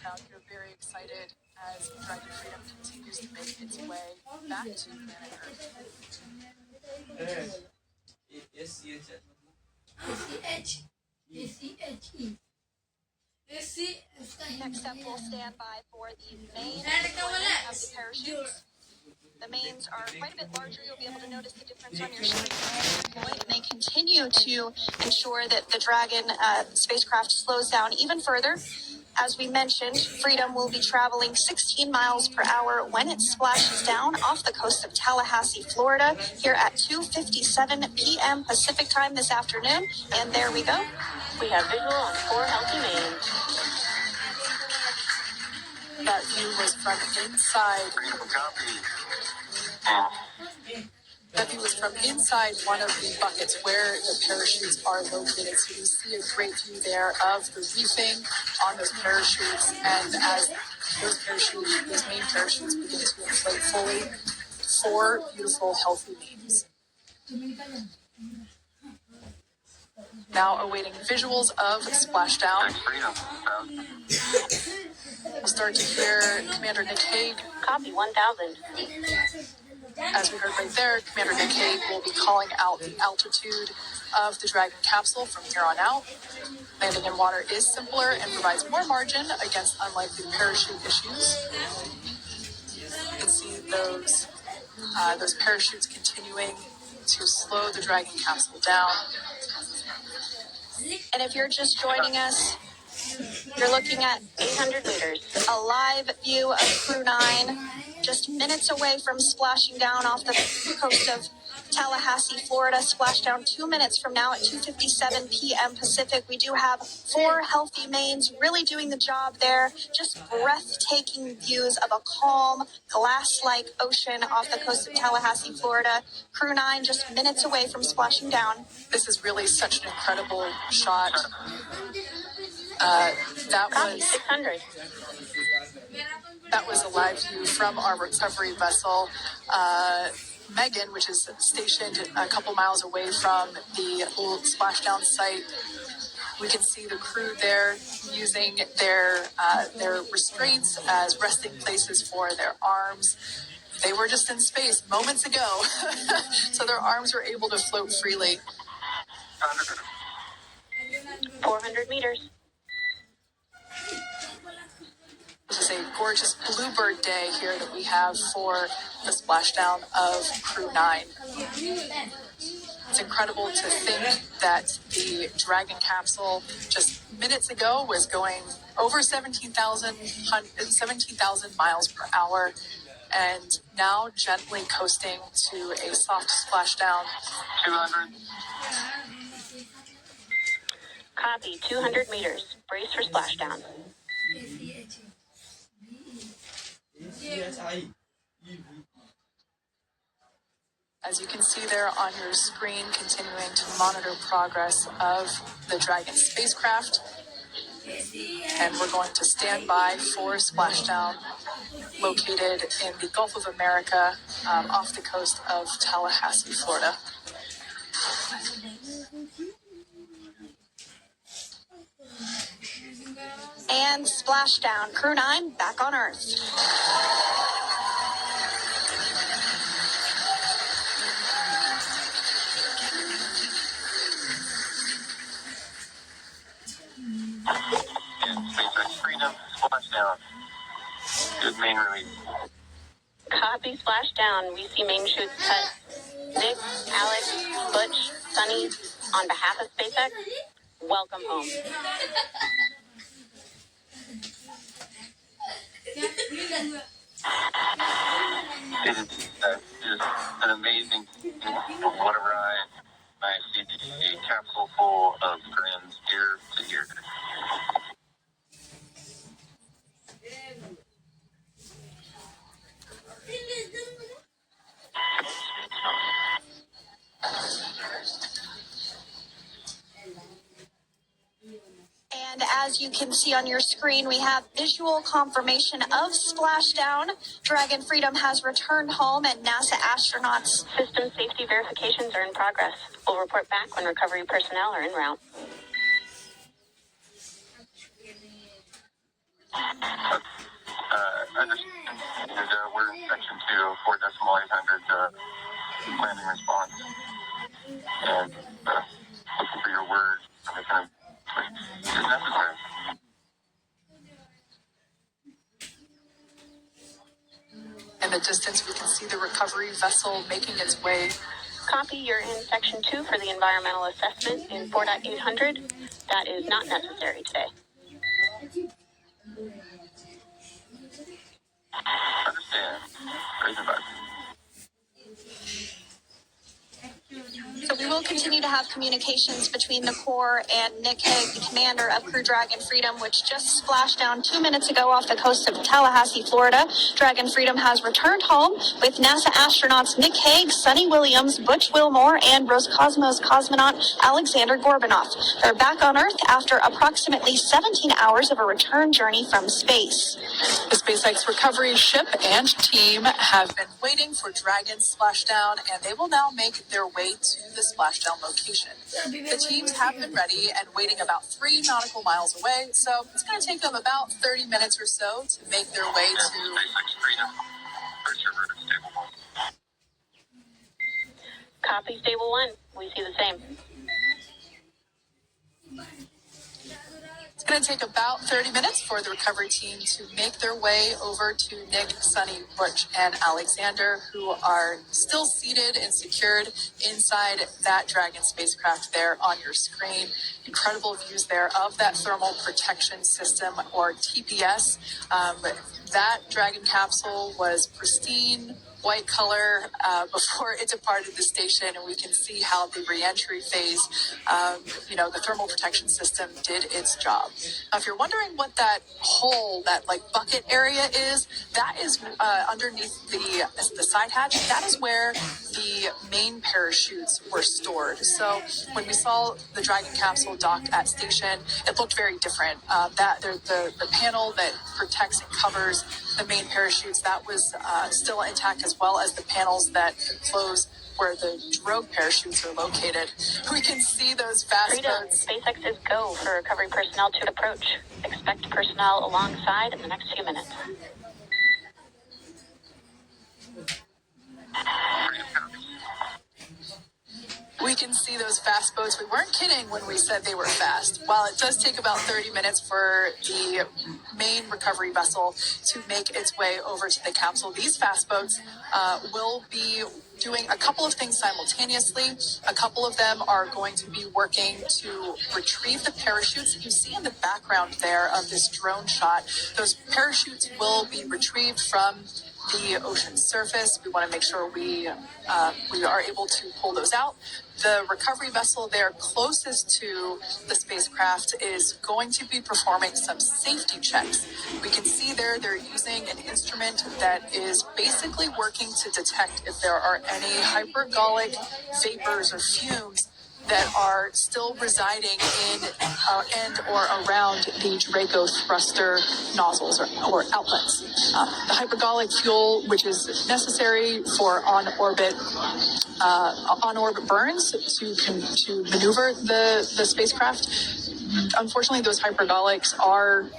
Crowd here very excited as Dragon Freedom continues to make its way back to planet Earth. Next up, we'll stand by for the main deployment of the parachutes. The mains are quite a bit larger. You'll be able to notice the difference on your screen. And they continue to ensure that the Dragon spacecraft slows down even further. As we mentioned, Freedom will be traveling 16 miles per hour when it splashes down off the coast of Tallahassee, Florida, here at 2:57 p.m. Pacific time this afternoon. And there we go. We have visual on 4 healthy mains. That view was from inside. That view was from inside one of the buckets where the parachutes are located. So you see a great view there of the reefing on those parachutes. And as those main parachutes begin to inflate fully, 4 beautiful, healthy mains. Now awaiting visuals of splashdown. We'll start to hear Commander Nick Hague. Copy 1000. As we heard right there, Commander Nick Hague will be calling out the altitude of the Dragon capsule from here on out. Landing in water is simpler and provides more margin against unlikely parachute issues. You can see those parachutes continuing to slow the Dragon capsule down. And if you're just joining us, you're looking at 800 meters. a live view of Crew 9, just minutes away from splashing down off the coast of Tallahassee, Florida. Splash down 2 minutes from now at 2:57 p.m. Pacific. We do have 4 healthy mains really doing the job there. Just breathtaking views of a calm, glass-like ocean off the coast of Tallahassee, Florida. Crew 9 just minutes away from splashing down. This is really such an incredible shot. That was 600. That was a live view from our recovery vessel, Megan, which is stationed a couple miles away from the splashdown site. We can see the crew there using their restraints as resting places for their arms. They were just in space moments ago, so their arms were able to float freely. 400 meters. This is a gorgeous bluebird day here that we have for the splashdown of Crew 9. It's incredible to think that the Dragon capsule just minutes ago was going over 17,000 miles per hour and now gently coasting to a soft splashdown. 200. Copy 200 meters. Brace for splashdown. As you can see there on your screen, continuing to monitor progress of the Dragon spacecraft. And we're going to stand by for splashdown located in the Gulf of America off the coast of Tallahassee, Florida. And splashdown. Crew 9 back on Earth. SpaceX Freedom, splashdown. Good main release. Copy splashdown. We see main chutes cut. Nick, Alex, Butch, Sunny, on behalf of SpaceX, welcome home. It is just an amazing, what a ride. I see a capsule full of grins ear to ear. And as you can see on your screen, we have visual confirmation of splashdown. Dragon Freedom has returned home, and NASA astronauts. System safety verifications are in progress. We'll report back when recovery personnel are en route. We're in section 2, 4.800 landing response. And looking for your word. It's necessary. In the distance, we can see the recovery vessel making its way. Copy, you're in section 2 for the environmental assessment in 4.800. That is not necessary today. Understand. Great advice. So we will continue to have communications between the Corps and Nick Hague, the commander of Crew Dragon Freedom, which just splashed down 2 minutes ago off the coast of Tallahassee, Florida. Dragon Freedom has returned home with NASA astronauts Nick Hague, Sunny Williams, Butch Wilmore, and Roscosmos cosmonaut Alexander Gorbanov. They're back on Earth after approximately 17 hours of a return journey from space. The SpaceX recovery ship and team have been waiting for Dragon's splashdown, and they will now make their way to the splashdown location. The teams have been ready and waiting about 3 nautical miles away, so it's going to take them about 30 minutes or so to make their way to... SpaceX Freedom. Where's your route, Stable 1? Copy, Stable 1. We see the same. It's going to take about 30 minutes for the recovery team to make their way over to Nick, Sunny, Butch, and Alexander, who are still seated and secured inside that Dragon spacecraft there on your screen. Incredible views there of that thermal protection system, or TPS. That Dragon capsule was pristine, white color before it departed the station, and we can see how the reentry phase, the thermal protection system did its job. Now, if you're wondering what that hole, that like bucket area is, that is underneath the side hatch. That is where the main parachutes were stored. So when we saw the Dragon capsule docked at station, it looked very different. The panel that protects and covers the main parachutes, that was still intact, as well as the panels that enclose where the drogue parachutes are located. We can see those fast Freedom, boats. SpaceX is go for recovery personnel to approach. Expect personnel alongside in the next few minutes. We can see those fast boats. We weren't kidding when we said they were fast. While it does take about 30 minutes for the main recovery vessel to make its way over to the capsule, these fast boats will be doing a couple of things simultaneously. A couple of them are going to be working to retrieve the parachutes. You see in the background there of this drone shot, those parachutes will be retrieved from the ocean surface. We want to make sure we are able to pull those out. The recovery vessel there closest to the spacecraft is going to be performing some safety checks. We can see there they're using an instrument that is basically working to detect if there are any hypergolic vapors or fumes that are still residing in and or around the Draco thruster nozzles or outlets. The hypergolic fuel, which is necessary for on-orbit burns to maneuver the spacecraft. Unfortunately, those hypergolics are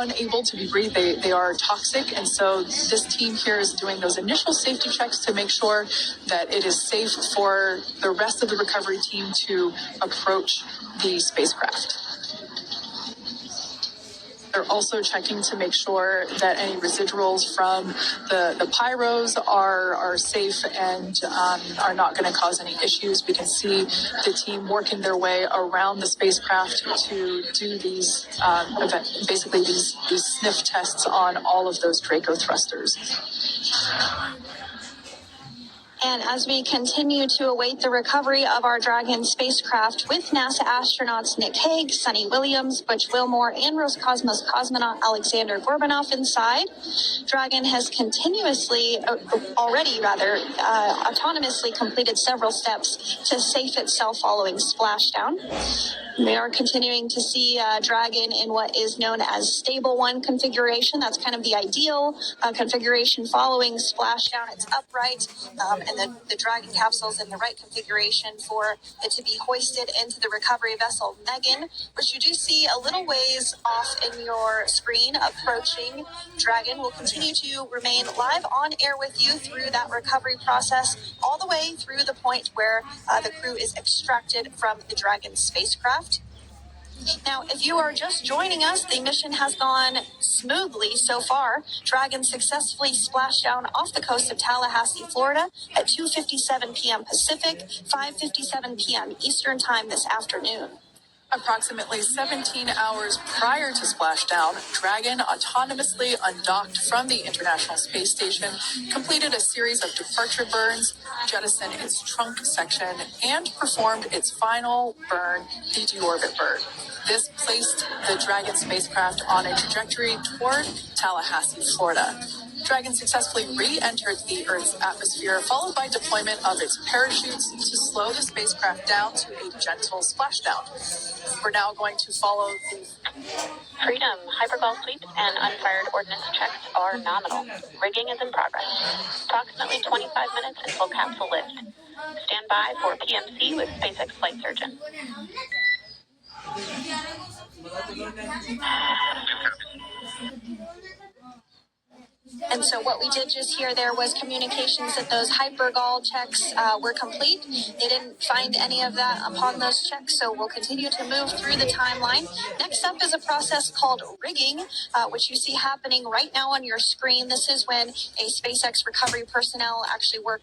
unable to be breathed. They are toxic, and so this team here is doing those initial safety checks to make sure that it is safe for the rest of the recovery team to approach the spacecraft. They're also checking to make sure that any residuals from the pyros are safe and are not going to cause any issues. We can see the team working their way around the spacecraft to do these these sniff tests on all of those Draco thrusters. And as we continue to await the recovery of our Dragon spacecraft with NASA astronauts Nick Hague, Sunny Williams, Butch Wilmore, and Roscosmos cosmonaut Alexander Gorbanov inside, Dragon has autonomously completed several steps to safe itself following splashdown. We are continuing to see Dragon in what is known as Stable 1 configuration. That's kind of the ideal configuration following splashdown. It's upright, and then the Dragon capsule is in the right configuration for it to be hoisted into the recovery vessel Megan, which you do see a little ways off in your screen approaching. Dragon will continue to remain live on air with you through that recovery process, all the way through the point where the crew is extracted from the Dragon spacecraft. Now, if you are just joining us, the mission has gone smoothly so far. Dragon successfully splashed down off the coast of Tallahassee, Florida at 2:57 p.m. Pacific, 5:57 p.m. Eastern Time this afternoon. Approximately 17 hours prior to splashdown, Dragon autonomously undocked from the International Space Station, completed a series of departure burns, jettisoned its trunk section, and performed its final burn, the deorbit burn. This placed the Dragon spacecraft on a trajectory toward Tallahassee, Florida. Dragon successfully re-entered the Earth's atmosphere, followed by deployment of its parachutes to slow the spacecraft down to a gentle splashdown. We're now going to follow the Freedom, hypergol sweeps, and unfired ordnance checks are nominal. Rigging is in progress. Approximately 25 minutes until capsule lift. Stand by for PMC with SpaceX flight surgeon. And so what we did just hear there was communications that those hypergol checks were complete. They didn't find any of that upon those checks, so we'll continue to move through the timeline. Next up is a process called rigging, which you see happening right now on your screen. This is when a SpaceX recovery personnel actually work